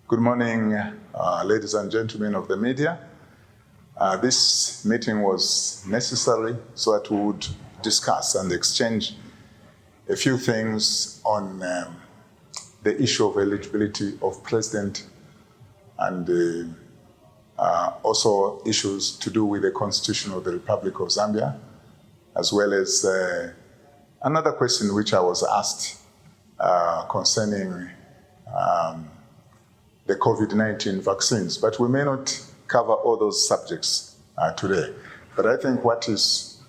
Good morning, ladies and gentlemen of the media. This meeting was necessary so that we would discuss and exchange a few things on the issue of eligibility of president and also issues to do with the Constitution of the Republic of Zambia, as well as another question which I was asked concerning the COVID-19 vaccines, but we may not cover all those subjects today. But I think what is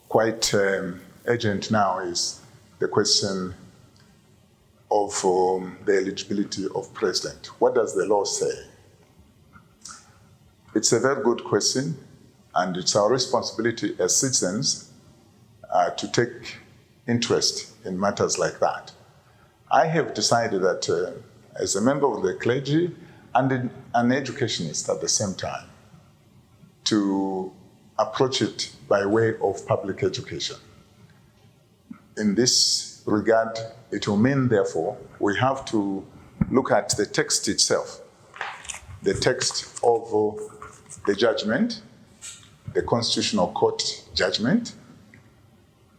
quite urgent now is the question of the eligibility of president. What does the law say? It's a very good question, and it's our responsibility as citizens to take interest in matters like that. I have decided that as a member of the clergy and an educationist at the same time, to approach it by way of public education. In this regard, it will mean, therefore, we have to look at the text itself, the text of the judgment, the Constitutional Court judgment,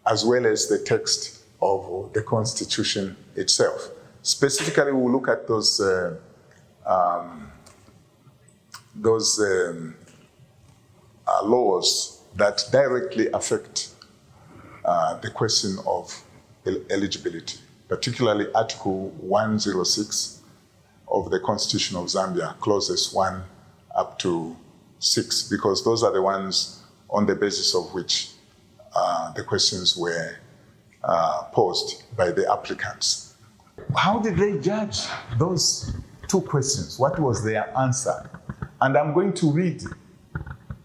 as well as the text of the Constitution itself. Specifically, we'll look at those laws that directly affect the question of eligibility, particularly Article 106 of the Constitution of Zambia, clauses 1 up to 6, because those are the ones on the basis of which the questions were posed by the applicants. How did they judge those two questions? What was their answer? And I'm going to read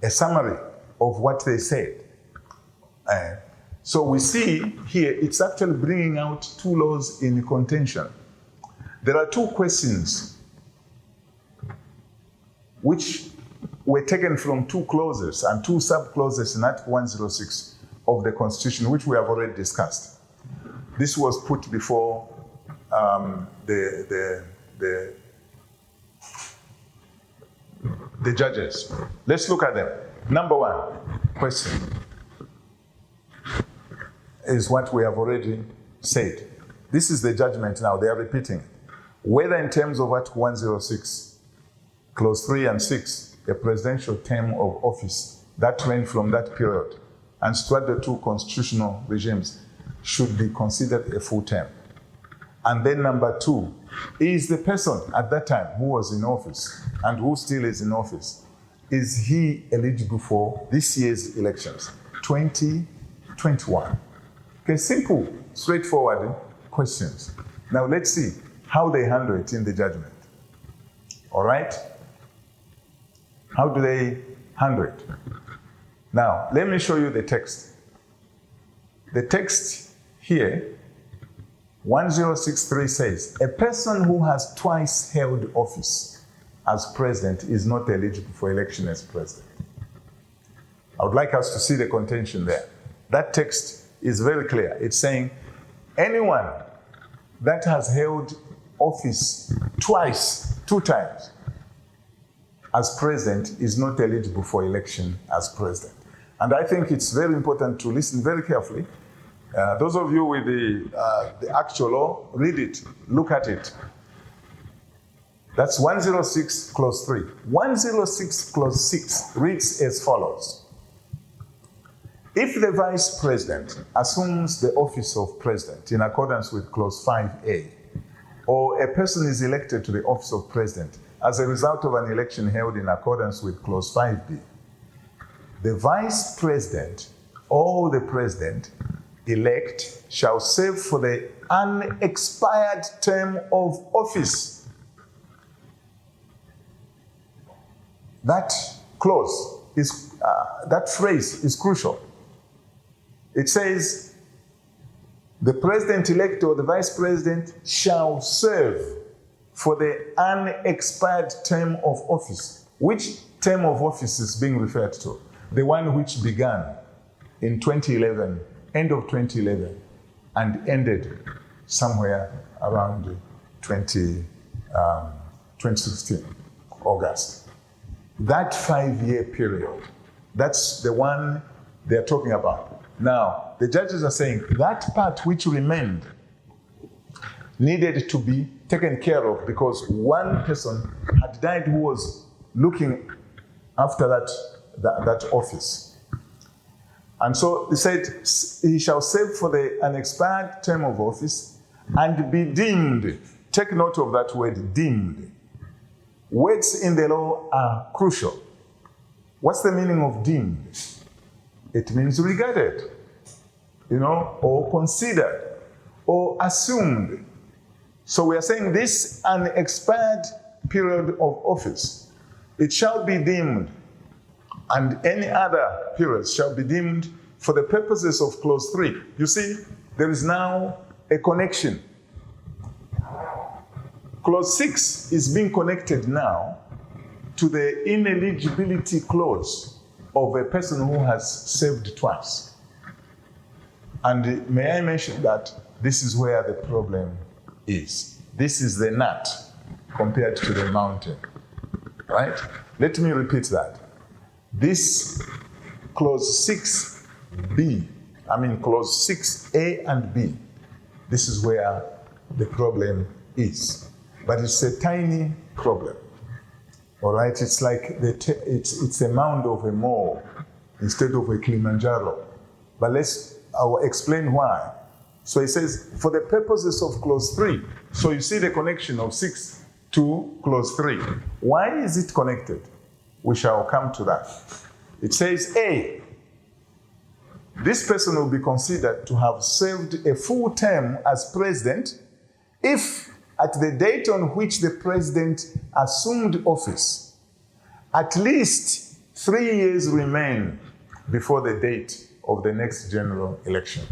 a summary of what they said. So we see here, it's actually bringing out two laws in contention. There are two questions which were taken from two clauses and two sub-clauses in Article 106 of the Constitution, which we have already discussed. This was put before the judges. Let's look at them. Number one question is what we have already said. This is the judgment now, they are repeating it. Whether in terms of Article 106, Clause 3 and 6, a presidential term of office that ran from that period and struck the two constitutional regimes should be considered a full term. And then number two, is the person at that time who was in office and who still is in office, is he eligible for this year's elections, 2021? Okay, simple, straightforward questions. Now let's see how they handle it in the judgment. All right? How do they handle it? Now, let me show you the text. The text here, 1063 says, a person who has twice held office as president is not eligible for election as president. I would like us to see the contention there. That text is very clear. It's saying anyone that has held office twice, 2 times, as president is not eligible for election as president. And I think it's very important to listen very carefully. Those of you with the actual law, read it, look at it. That's 106 clause 3. 106 clause 6 reads as follows. If the vice president assumes the office of president in accordance with clause 5A, or a person is elected to the office of president as a result of an election held in accordance with clause 5B, the vice president or the president elect shall serve for the unexpired term of office. That clause is, that phrase is crucial. It says, the president-elect or the vice president shall serve for the unexpired term of office. Which term of office is being referred to? The one which began in 2011, end of 2011, and ended somewhere around 20, 2016, August. That 5-year period, that's the one they're talking about. Now, the judges are saying that part which remained needed to be taken care of because one person had died who was looking after that office. And so he said, he shall serve for the unexpired term of office and be deemed. Take note of that word, deemed. Words in the law are crucial. What's the meaning of deemed? It means regarded, or considered, or assumed. So we are saying this unexpired period of office, it shall be deemed, and any other periods shall be deemed for the purposes of clause 3. You see, there is now a connection. Clause 6 is being connected now to the ineligibility clause of a person who has served twice. And may I mention that this is where the problem is. This is the nut compared to the mountain, right? Let me repeat that. This clause 6b, clause 6a and b, this is where the problem is. But it's a tiny problem, all right? It's like it's a mound of a mole instead of a Kilimanjaro. But I'll explain why. So it says, for the purposes of clause 3. So you see the connection of 6 to clause 3. Why is it connected? We shall come to that. It says, A, this person will be considered to have served a full term as president if at the date on which the president assumed office, at least 3 years remain before the date of the next general election.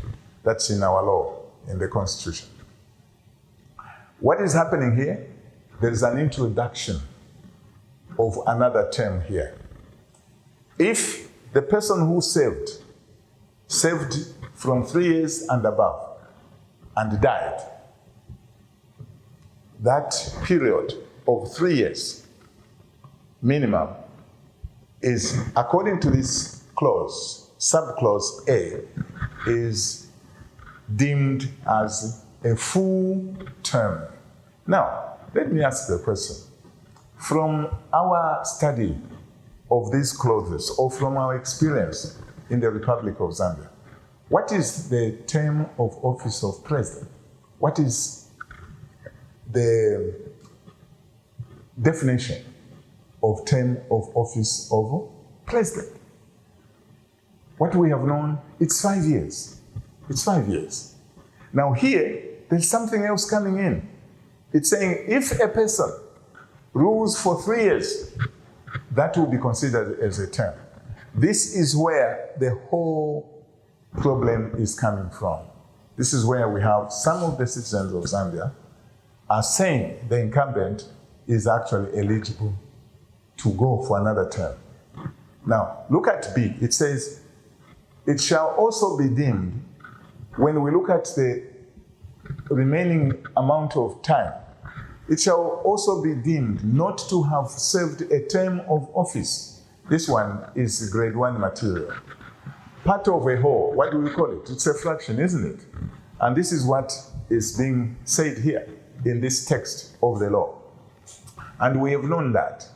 That's in our law, in the Constitution. What is happening here? There is an introduction of another term here. If the person who served from 3 years and above and died, that period of 3 years minimum is, according to this clause, subclause A, is deemed as a full term. Now, let me ask the question. From our study of these clauses, or from our experience in the Republic of Zambia, what is the term of office of president? What is the definition of term of office of president? What we have known, it's 5 years. It's 5 years. Now here, there's something else coming in. It's saying if a person rules for 3 years, that will be considered as a term. This is where the whole problem is coming from. This is where we have some of the citizens of Zambia are saying the incumbent is actually eligible to go for another term. Now, look at B. It says, it shall also be deemed, when we look at the remaining amount of time, it shall also be deemed not to have served a term of office. This one is grade 1 material. Part of a whole, what do we call it? It's a fraction, isn't it? And this is what is being said here in this text of the law. And we have known that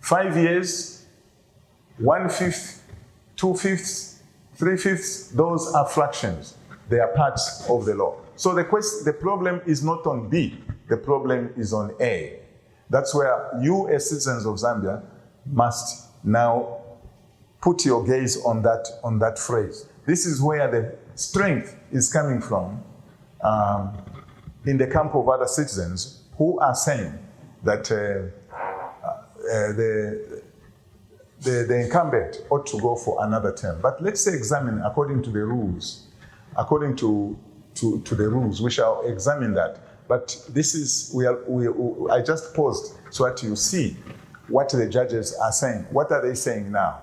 5 years, 1/5, 2/5, 3/5, those are fractions. They are parts of the law. So the problem is not on B, the problem is on A. That's where you as citizens of Zambia must now put your gaze on that phrase. This is where the strength is coming from in the camp of other citizens who are saying that the incumbent ought to go for another term. But let's examine according to the rules. According to the rules, we shall examine that. But this is, I just paused so that you see what the judges are saying. What are they saying now?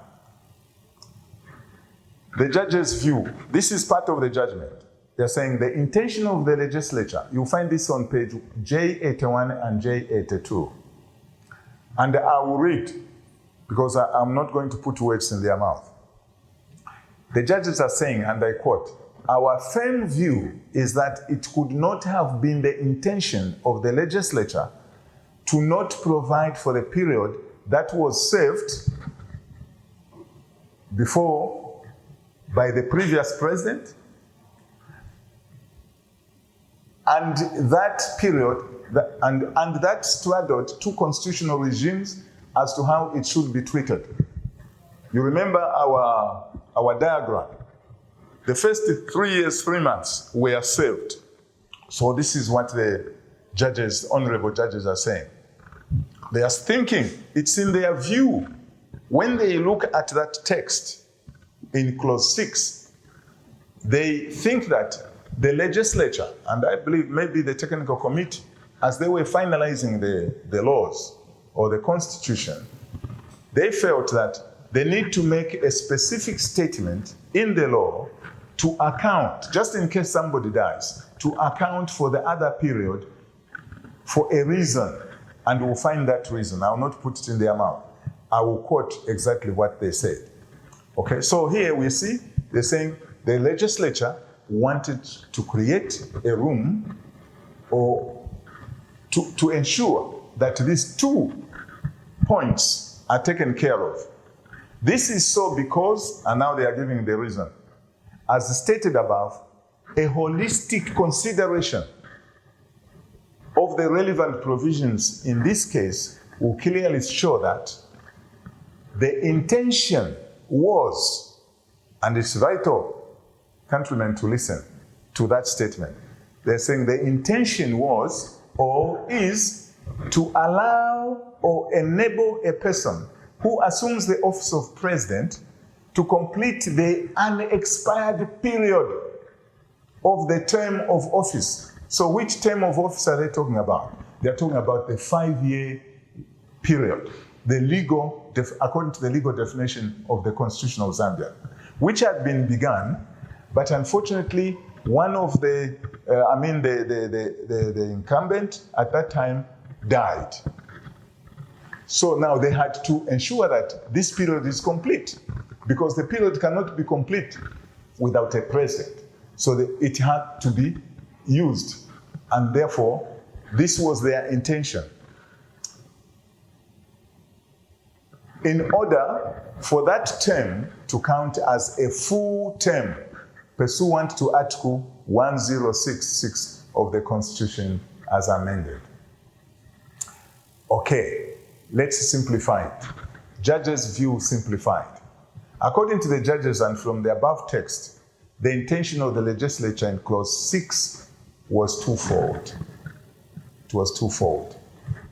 The judge's view, this is part of the judgment. they're saying the intention of the legislature, you'll find this on page J81 and J82. And I will read, because I'm not going to put words in their mouth. The judges are saying, and I quote, "Our firm view is that it could not have been the intention of the legislature to not provide for the period that was served before by the previous president, and that period, and that straddled two constitutional regimes as to how it should be treated." You remember our diagram. The first 3 years, 3 months were served. So this is what the judges, honorable judges, are saying. They are thinking, it's in their view, when they look at that text in clause 6, they think that the legislature, and I believe maybe the technical committee, as they were finalizing the laws or the constitution, they felt that they need to make a specific statement in the law to account, just in case somebody dies, to account for the other period for a reason. And we'll find that reason. I will not put it in their mouth. I will quote exactly what they said. Okay, so here we see they're saying the legislature wanted to create a room or to ensure that these 2 points are taken care of. This is so because, and now they are giving the reason, as stated above, a holistic consideration of the relevant provisions in this case will clearly show that the intention was, and it's vital, countrymen, to listen to that statement. They're saying the intention was or is to allow or enable a person who assumes the office of president to complete the unexpired period of the term of office. So which term of office are they talking about? They're talking about the 5-year period, according to the legal definition of the Constitution of Zambia, which had been begun, but unfortunately, one of the incumbent at that time died. So now they had to ensure that this period is complete, because the period cannot be complete without a president. So it had to be used, and therefore, this was their intention. In order for that term to count as a full term, pursuant to Article 1066 of the Constitution as amended. Okay, let's simplify it. Judges' view simplified. According to the judges and from the above text, the intention of the legislature in clause 6 was twofold. It was twofold.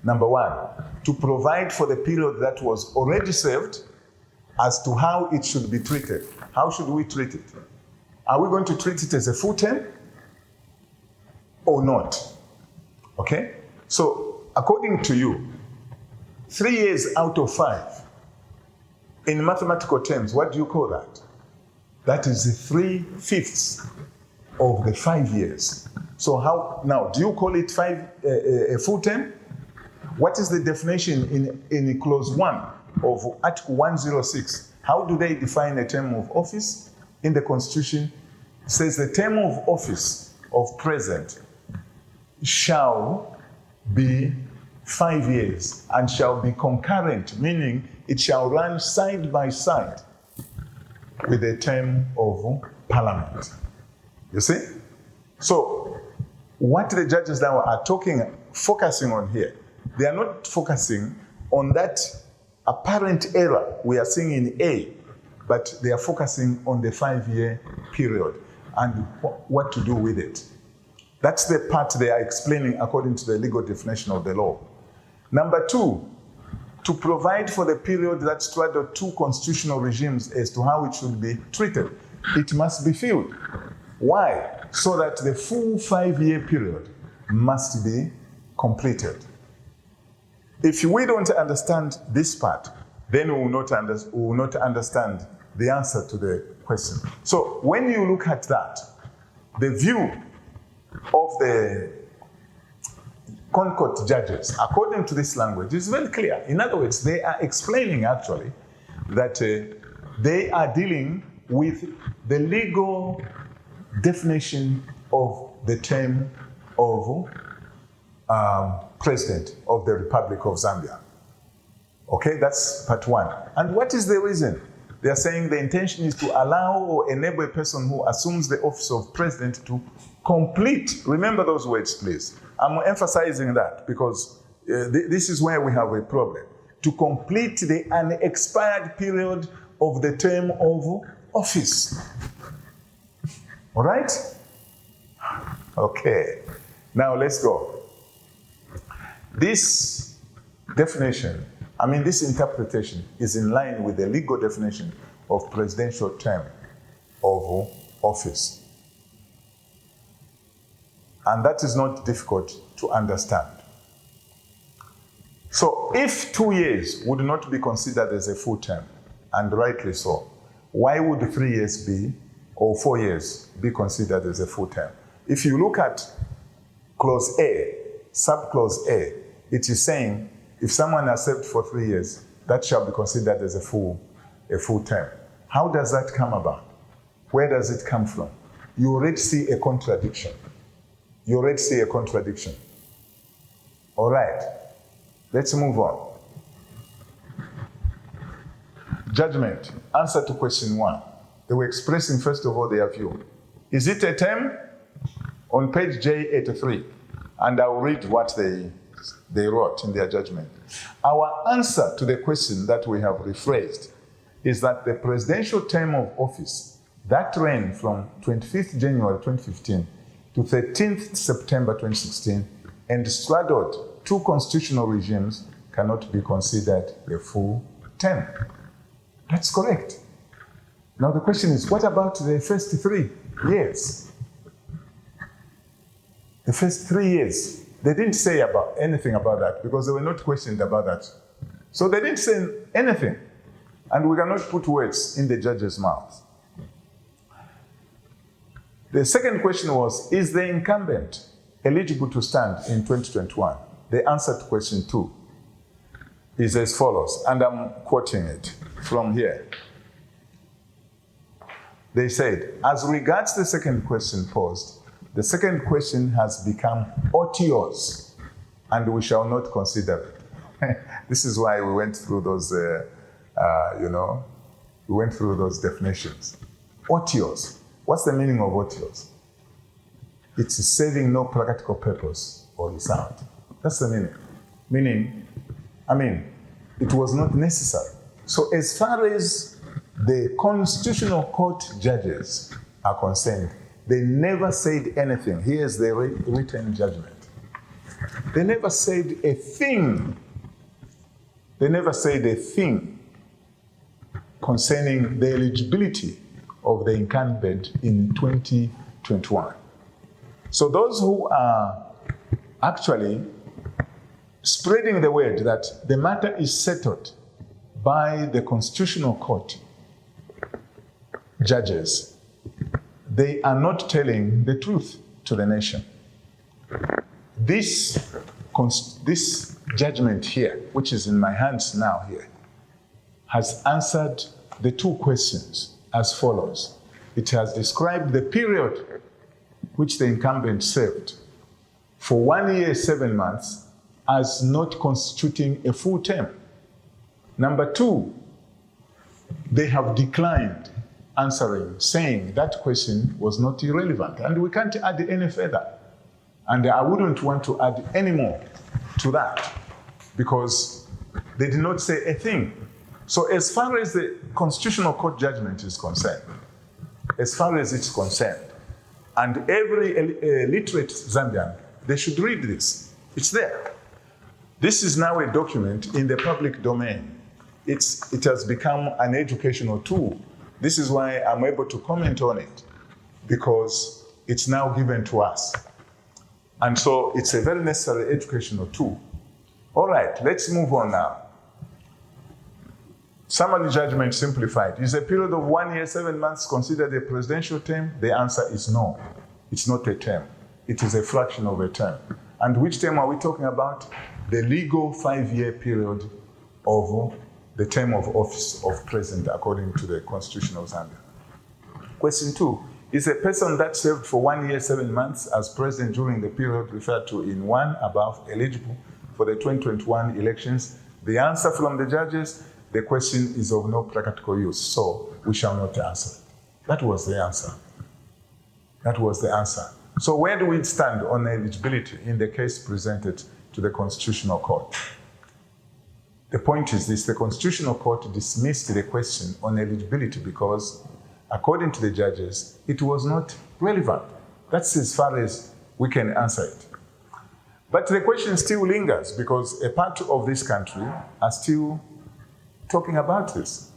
Number 1, to provide for the period that was already served as to how it should be treated. How should we treat it? Are we going to treat it as a full term or not? Okay? So, according to you, 3 years out of 5, in mathematical terms, what do you call that? That is the 3/5 of the 5 years. So how, now, do you call it a full term? What is the definition in clause 1 of Article 106? How do they define a term of office? In the Constitution, it says the term of office of president shall be 5 years and shall be concurrent, meaning it shall run side by side with a term of parliament. You see? So, what the judges now are focusing on here, they are not focusing on that apparent error we are seeing in A, but they are focusing on the 5-year period and what to do with it. That's the part they are explaining according to the legal definition of the law. Number 2, to provide for the period that straddled 2 constitutional regimes as to how it should be treated. It must be filled. Why? So that the full 5-year period must be completed. If we don't understand this part, then we will not understand the answer to the question. So when you look at that, the view of the Concord judges, according to this language, is very clear. In other words, they are explaining actually that they are dealing with the legal definition of the term of President of the Republic of Zambia. Okay, that's part one. And what is the reason? They are saying the intention is to allow or enable a person who assumes the office of president to complete. Remember those words, please. I'm emphasizing that because this is where we have a problem. To complete the unexpired period of the term of office. All right? Okay. Now let's go. This definition, this interpretation is in line with the legal definition of presidential term of office. And that is not difficult to understand. So if 2 years would not be considered as a full term, and rightly so, why would 3 years be, or 4 years be considered as a full term? If you look at clause A, subclause A, it is saying if someone has served for 3 years, that shall be considered as a full term. How does that come about? Where does it come from? You already see a contradiction. All right, let's move on. Judgment, answer to question 1. They were expressing, first of all, their view. Is it a term? On page J83, and I'll read what they wrote in their judgment. Our answer to the question that we have rephrased is that the presidential term of office that ran from 25th January 2015 to 13th September 2016 and straddled 2 constitutional regimes cannot be considered a full term. That's correct. Now the question is, what about the first 3 years? The first 3 years, they didn't say anything about that because they were not questioned about that. So they didn't say anything. And we cannot put words in the judge's mouth. The second question was, is the incumbent eligible to stand in 2021? The answer to question 2 is as follows, and I'm quoting it from here. They said, as regards the second question posed, the second question has become odious, and we shall not consider it. This is why we went through those, we went through those definitions. Odious. What's the meaning of odious? It's serving no practical purpose or result. That's the meaning. Meaning, it was not necessary. So as far as the Constitutional Court judges are concerned, they never said anything. Here's the written judgment. They never said a thing. They never said a thing concerning the eligibility of the incumbent in 2021. So those who are actually spreading the word that the matter is settled by the Constitutional Court judges, they are not telling the truth to the nation. This judgment here, which is in my hands now here, has answered the 2 questions as follows. It has described the period which the incumbent served for 1 year, 7 months as not constituting a full term. Number 2, they have declined answering, saying that question was not irrelevant, and we can't add any further. And I wouldn't want to add any more to that because they did not say a thing. So as far as the Constitutional Court judgment is concerned, as far as it's concerned, and every literate Zambian, they should read this. It's there. This is now a document in the public domain. It has become an educational tool. This is why I'm able to comment on it, because it's now given to us. And so it's a very necessary educational tool. All right, let's move on now. Summary judgment simplified. Is a period of 1 year, 7 months considered a presidential term? The answer is no. It's not a term. It is a fraction of a term. And which term are we talking about? The legal 5-year period of the term of office of president according to the Constitution of Zambia. Question 2. Is a person that served for 1 year, 7 months as president during the period referred to in 1 above eligible for the 2021 elections? The answer from the judges, the question is of no practical use, so we shall not answer it. That was the answer. That was the answer. So where do we stand on eligibility in the case presented to the Constitutional Court? The point is this: the Constitutional Court dismissed the question on eligibility because, according to the judges, it was not relevant. That's as far as we can answer it. But the question still lingers because a part of this country are still talking about this.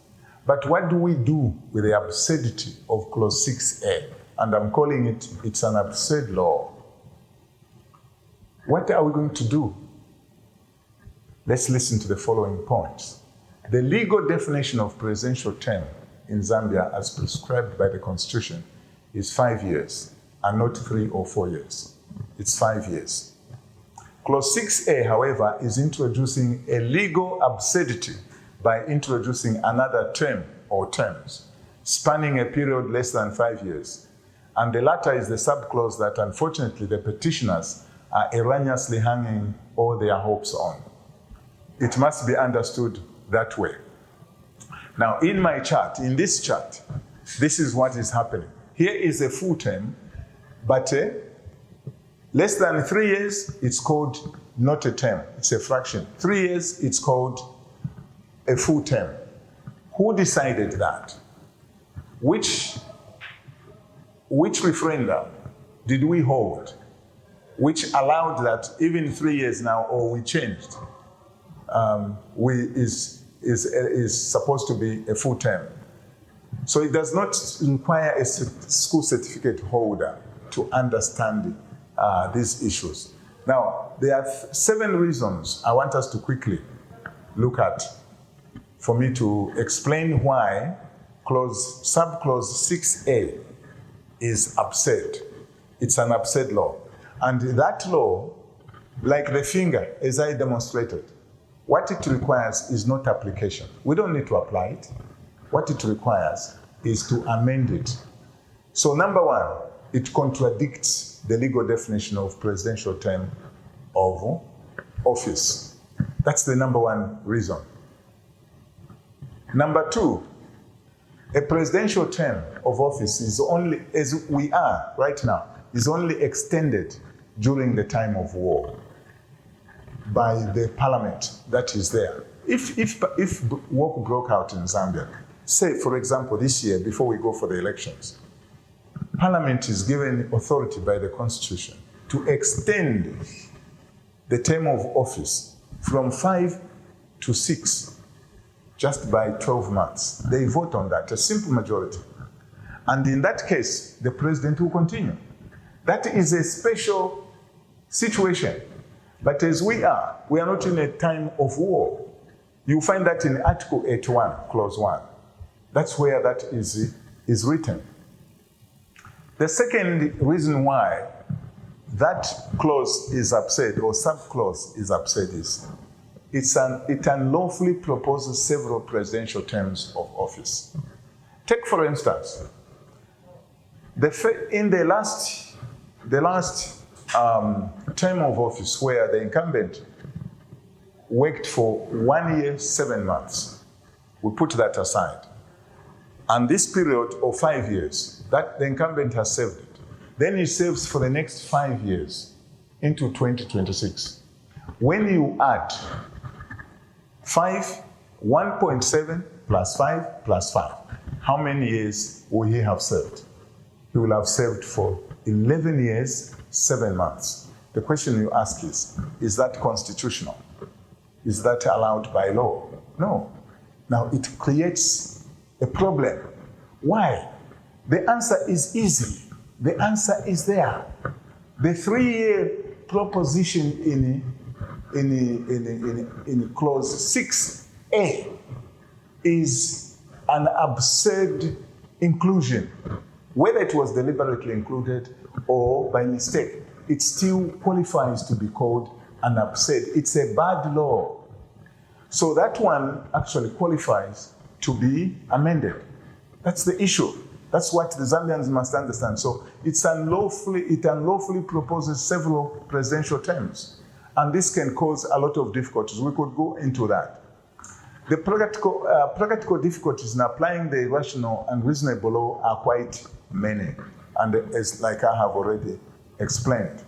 But what do we do with the absurdity of Clause 6A? And I'm calling it, it's an absurd law. What are we going to do? Let's listen to the following points. The legal definition of presidential term in Zambia, as prescribed by the Constitution, is 5 years and not 3 or 4 years. It's 5 years. Clause 6A, however, is introducing a legal absurdity by introducing another term or terms spanning a period less than 5 years. And the latter is the subclause that, unfortunately, the petitioners are erroneously hanging all their hopes on. It must be understood that way. Now, in my chart, in this chart, this is what is happening. Here is a full term, but less than 3 years, it's called not a term, it's a fraction. 3 years, it's called a full term. Who decided that? Which referendum did we hold, which allowed that even 3 years now, or we changed, is supposed to be a full term. So it does not require a school certificate holder to understand these issues. Now, there are 7 reasons I want us to quickly look at for me to explain why subclause 6A is absurd. It's an absurd law. And that law, like the finger, as I demonstrated, what it requires is not application. We don't need to apply it. What it requires is to amend it. So number 1, it contradicts the legal definition of presidential term of office. That's the number 1 reason. Number 2, a presidential term of office is only, as we are right now, is only extended during the time of war by the parliament that is there. If war broke out in Zambia, say, for example, this year, before we go for the elections, Parliament is given authority by the Constitution to extend the term of office from 5 to 6, just by 12 months. They vote on that, a simple majority. And in that case, the president will continue. That is a special situation. But as we are not in a time of war. You find that in Article 81, Clause 1. That's where that is written. The second reason why that clause is absurd, or subclause is absurd, is it unlawfully proposes several presidential terms of office. Take, for instance, in the last term of office where the incumbent worked for 1 year, 7 months. We put that aside. And this period of 5 years, that the incumbent has served it. Then he serves for the next 5 years into 2026. When you add 1.7 plus 5 plus 5, how many years will he have served? He will have served for 11 years, 7 months. The question you ask is that constitutional? Is that allowed by law? No. Now it creates a problem. Why? The answer is easy. The answer is there. The 3-year proposition in clause 6A is an absurd inclusion. whether it was deliberately included or by mistake, it still qualifies to be called an absurd. It's a bad law. So that one actually qualifies to be amended. That's the issue. That's what the Zambians must understand. So it unlawfully proposes several presidential terms. And this can cause a lot of difficulties. We could go into that. The practical difficulties in applying the rational and reasonable law are quite many, and as like I have already explained.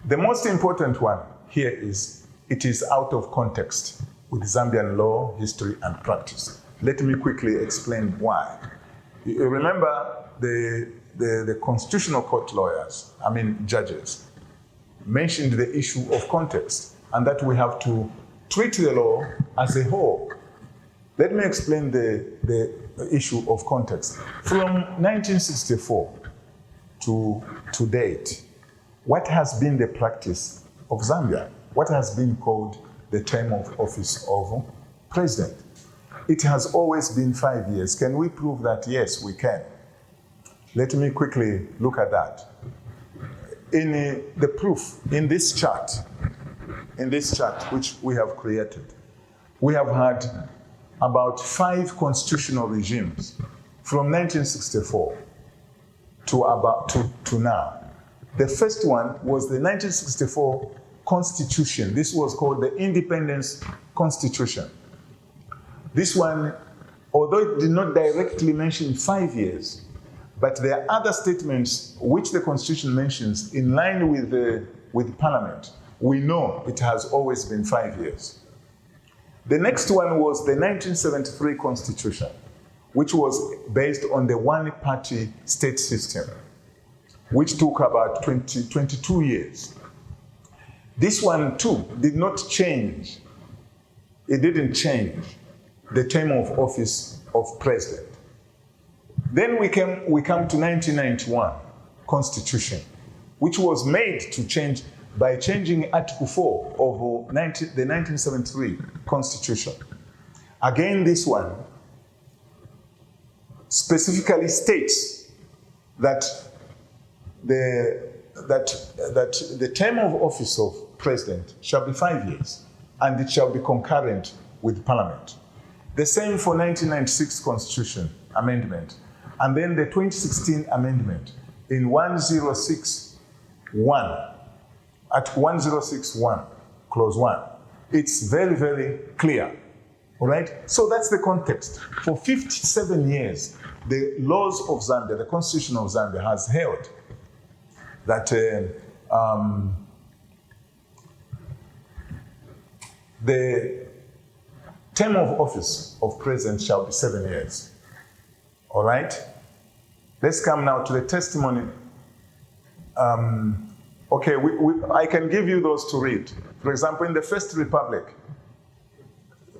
The most important one here is it is out of context with Zambian law, history, and practice. Let me quickly explain why. You remember the Constitutional Court lawyers, judges, mentioned the issue of context and that we have to treat the law as a whole. Let me explain the issue of context. From 1964 to date, what has been the practice of Zambia? What has been called the term of office of president? It has always been 5 years. Can we prove that? Yes, we can. Let me quickly look at that. In the proof, in this chart which we have created, we have had about 5 constitutional regimes from 1964 to now. The first one was the 1964 Constitution. This was called the Independence Constitution. This one, although it did not directly mention 5 years, but there are other statements which the Constitution mentions in line with Parliament. We know it has always been 5 years. The next one was the 1973 Constitution, which was based on the one-party state system, which took about 22 years. This one too did not change. It didn't change the term of office of president. Then we come to 1991 Constitution, which was made to change by changing Article 4 of the 1973 Constitution. Again, this one specifically states that the term of office of president shall be 5 years, and it shall be concurrent with Parliament. The same for 1996 Constitution Amendment, and then the 2016 Amendment in 1061, at 1061, clause 1. It's very, very clear, all right? So that's the context. For 57 years, the laws of Zambia, the Constitution of Zambia has held that the term of office of president shall be 7 years. All right? Let's come now to the testimony. I can give you those to read. For example, in the First Republic,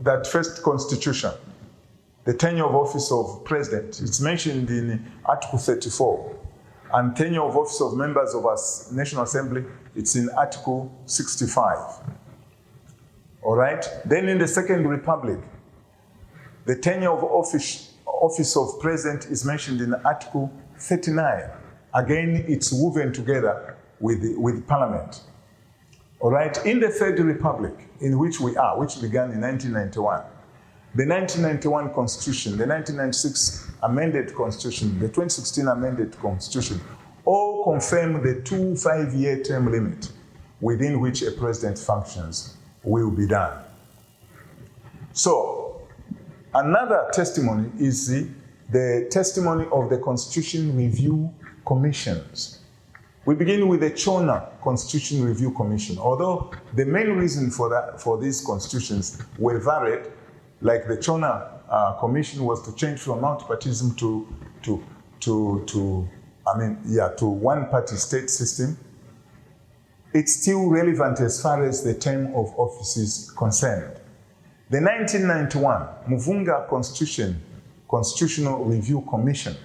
that first constitution, the tenure of office of president, it's mentioned in Article 34. And tenure of office of members of our National Assembly, it's in Article 65. All right? Then in the Second Republic, the tenure of office of president is mentioned in Article 39. Again, it's woven together with Parliament. All right? In the Third Republic, in which we are, which began in 1991, the 1991 Constitution, the 1996 amended Constitution, the 2016 amended Constitution, all confirm the 2 5-year term limit within which a president functions will be done. So, another testimony is the testimony of the Constitution Review Commissions. We begin with the Chona Constitution Review Commission. Although the main reason for these constitutions were varied, like the Chona Commission was to change from multipartism to one-party state system. It's still relevant as far as the term of office is concerned. The 1991 Muvunga Constitutional Review Commission,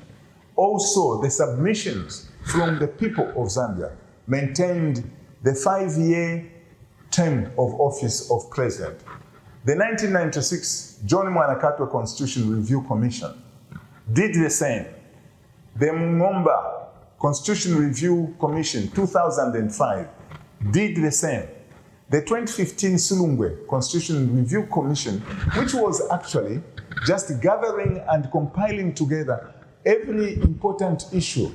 also the submissions from the people of Zambia maintained the 5-year term of office of president. The 1996 John Mwanakatwa Constitution Review Commission did the same. The Mungomba Constitution Review Commission, 2005, did the same. The 2015 Sulungwe Constitution Review Commission, which was actually just gathering and compiling together every important issue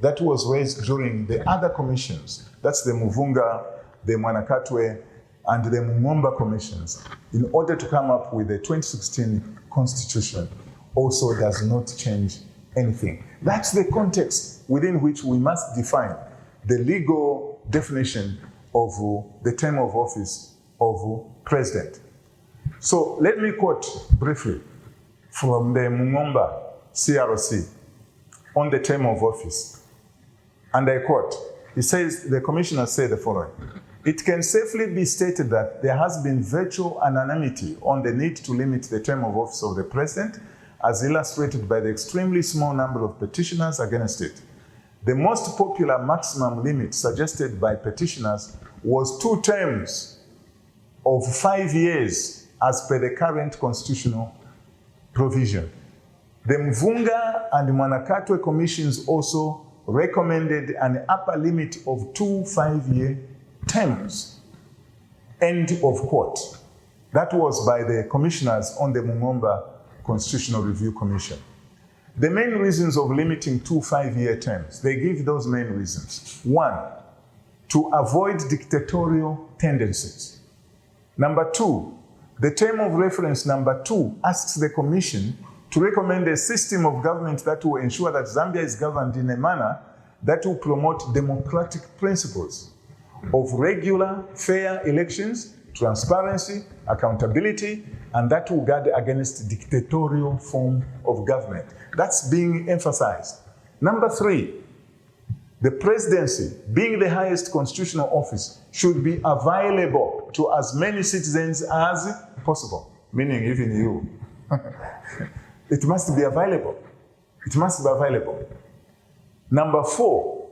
that was raised during the other commissions, that's the Muvunga, the Mwanakatwe, and the Mungomba commissions, in order to come up with the 2016 Constitution, also does not change anything. That's the context within which we must define the legal definition of the term of office of president. So let me quote briefly from the Mungomba CRC on the term of office. And I quote, he says, the commissioner said the following: "It can safely be stated that there has been virtual unanimity on the need to limit the term of office of the president, as illustrated by the extremely small number of petitioners against it. The most popular maximum limit suggested by petitioners was 2 terms of 5 years as per the current constitutional provision. The Mvunga and Mwanakatwe commissions also recommended an upper limit of 2 5-year terms." End of quote. That was by the commissioners on the Mungomba Constitutional Review Commission. The main reasons of limiting 2 5-year terms, they give those main reasons. 1, to avoid dictatorial tendencies. Number 2, the term of reference number 2 asks the Commission to recommend a system of government that will ensure that Zambia is governed in a manner that will promote democratic principles of regular, fair elections, transparency, accountability, and that will guard against dictatorial form of government. That's being emphasized. Number 3, the presidency, being the highest constitutional office, should be available to as many citizens as possible, meaning even you. It must be available. It must be available. Number 4,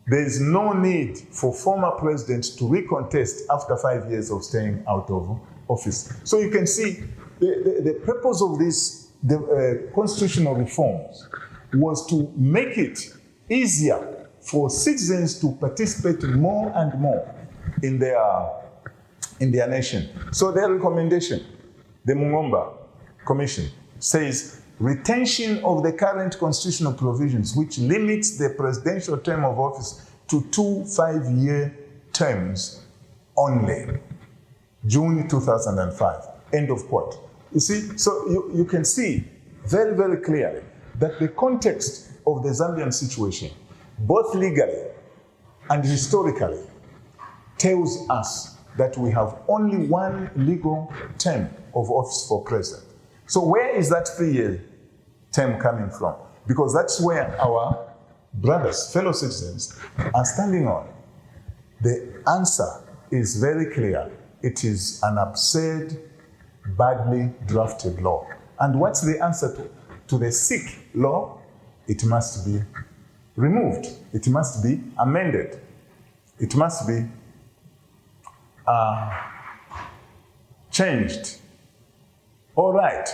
there is no need for former presidents to recontest after 5 years of staying out of office. So you can see the purpose of this constitutional reforms was to make it easier for citizens to participate more and more in their nation. So their recommendation, the Mungomba Commission, says retention of the current constitutional provisions which limits the presidential term of office to 2 5-year terms only. June 2005, end of quote. You see, so you can see very, very clearly that the context of the Zambian situation, both legally and historically, tells us that we have only one legal term of office for president. So where is that 3-year term coming from? Because that's where our brothers, fellow citizens, are standing on. The answer is very clear. It is an absurd, badly drafted law. And what's the answer to the sick law? It must be removed. It must be amended. It must be changed. All right.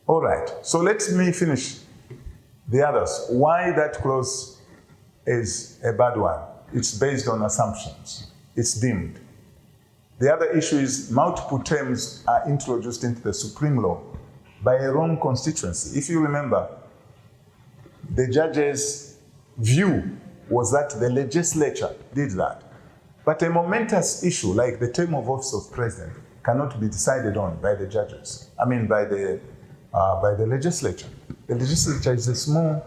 All right. So let me finish the others. Why that clause is a bad one? It's based on assumptions. It's deemed. The other issue is multiple terms are introduced into the Supreme Law by a wrong constituency. If you remember, the judge's view was that the legislature did that. But a momentous issue like the term of office of president cannot be decided on by the judges. I mean, by the legislature. The legislature is a small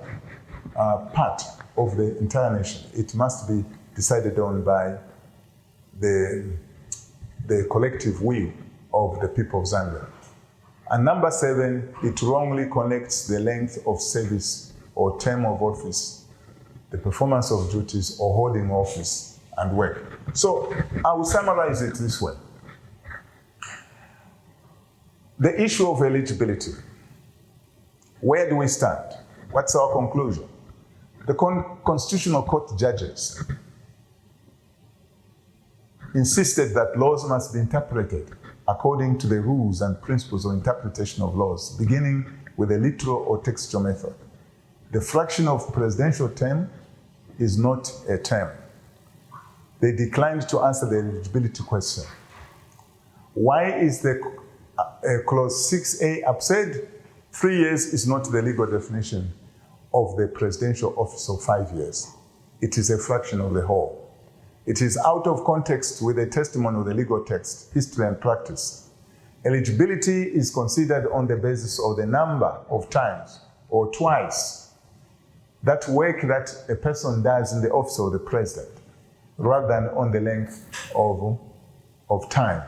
part of the entire nation. It must be decided on by the collective will of the people of Zambia. And number 7, it wrongly connects the length of service or term of office, the performance of duties or holding office and work. So I will summarize it this way. The issue of eligibility. Where do we stand? What's our conclusion? The Constitutional Court judges insisted that laws must be interpreted according to the rules and principles of interpretation of laws, beginning with a literal or textual method. The fraction of presidential term is not a term. They declined to answer the eligibility question. Why is the clause 6A absurd? 3 years is not the legal definition of the presidential office of 5 years. It is a fraction of the whole. It is out of context with the testimony of the legal text, history and practice. Eligibility is considered on the basis of the number of times or twice that work that a person does in the office of the president, rather than on the length of time.